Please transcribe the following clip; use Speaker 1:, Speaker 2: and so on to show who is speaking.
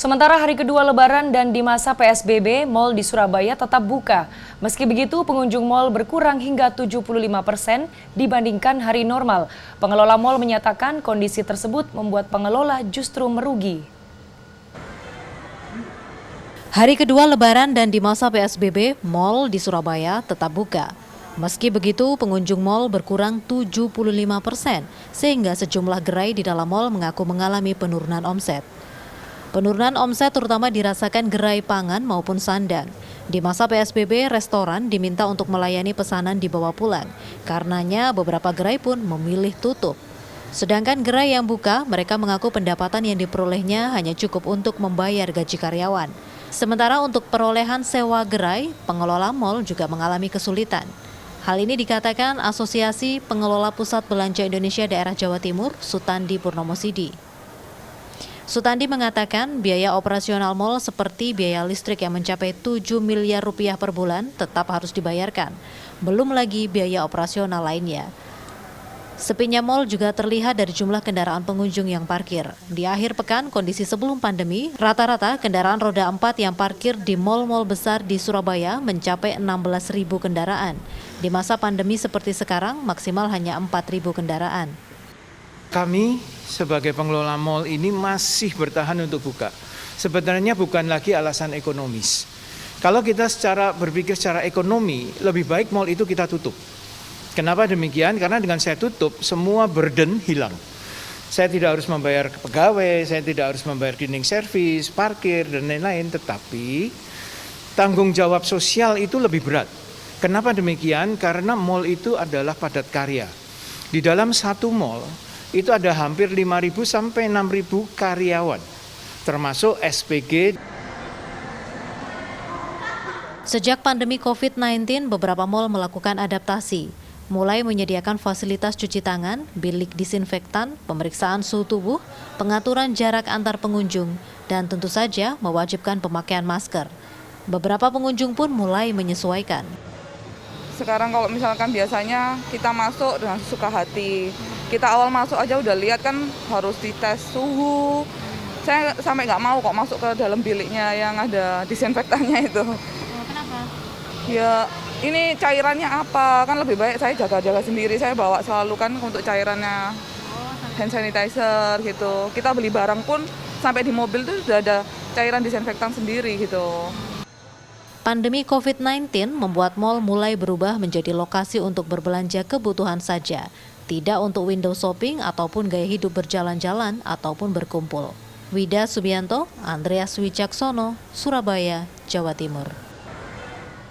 Speaker 1: Sementara hari kedua Lebaran dan di masa PSBB, mal di Surabaya tetap buka. Meski begitu, pengunjung mal berkurang hingga 75% dibandingkan hari normal. Pengelola mal menyatakan kondisi tersebut membuat pengelola justru merugi. Hari kedua Lebaran dan di masa PSBB, mal di Surabaya tetap buka. Meski begitu, pengunjung mal berkurang 75%, sehingga sejumlah gerai di dalam mal mengaku mengalami penurunan omset. Penurunan omset terutama dirasakan gerai pangan maupun sandang. Di masa PSBB, restoran diminta untuk melayani pesanan dibawa pulang. Karenanya beberapa gerai pun memilih tutup. Sedangkan gerai yang buka, mereka mengaku pendapatan yang diperolehnya hanya cukup untuk membayar gaji karyawan. Sementara untuk perolehan sewa gerai, pengelola mal juga mengalami kesulitan. Hal ini dikatakan Asosiasi Pengelola Pusat Belanja Indonesia Daerah Jawa Timur, Sutandi Purnomo Sidi. Sutandi mengatakan biaya operasional mal seperti biaya listrik yang mencapai 7 miliar rupiah per bulan tetap harus dibayarkan. Belum lagi biaya operasional lainnya. Sepinya mal juga terlihat dari jumlah kendaraan pengunjung yang parkir. Di akhir pekan, kondisi sebelum pandemi, rata-rata kendaraan roda 4 yang parkir di mal-mal besar di Surabaya mencapai 16.000 kendaraan. Di masa pandemi seperti sekarang, maksimal hanya 4.000 kendaraan.
Speaker 2: Kami sebagai pengelola mal ini masih bertahan untuk buka. Sebenarnya bukan lagi alasan ekonomis. Kalau kita berpikir secara ekonomi, lebih baik mal itu kita tutup. Kenapa demikian? Karena dengan saya tutup, semua burden hilang. Saya tidak harus membayar pegawai, saya tidak harus membayar cleaning service, parkir, dan lain-lain. Tetapi tanggung jawab sosial itu lebih berat. Kenapa demikian? Karena mal itu adalah padat karya. Di dalam satu mal, itu ada hampir 5.000 sampai 6.000 karyawan, termasuk SPG.
Speaker 1: Sejak pandemi COVID-19, beberapa mal melakukan adaptasi, mulai menyediakan fasilitas cuci tangan, bilik disinfektan, pemeriksaan suhu tubuh, pengaturan jarak antar pengunjung, dan tentu saja mewajibkan pemakaian masker. Beberapa pengunjung pun mulai menyesuaikan.
Speaker 3: Sekarang kalau misalkan biasanya kita masuk dengan suka hati, kita awal masuk aja udah lihat kan harus dites suhu. Saya sampai nggak mau kok masuk ke dalam biliknya yang ada disinfektannya itu.
Speaker 1: Kenapa?
Speaker 3: Ya ini cairannya apa, kan lebih baik saya jaga-jaga sendiri. Saya bawa selalu kan untuk cairannya hand sanitizer gitu. Kita beli barang pun sampai di mobil tuh sudah ada cairan disinfektan sendiri gitu.
Speaker 1: Pandemi COVID-19 membuat mal mulai berubah menjadi lokasi untuk berbelanja kebutuhan saja, tidak untuk window shopping ataupun gaya hidup berjalan-jalan ataupun berkumpul. Wida Subianto, Andreas Wicaksono, Surabaya, Jawa Timur.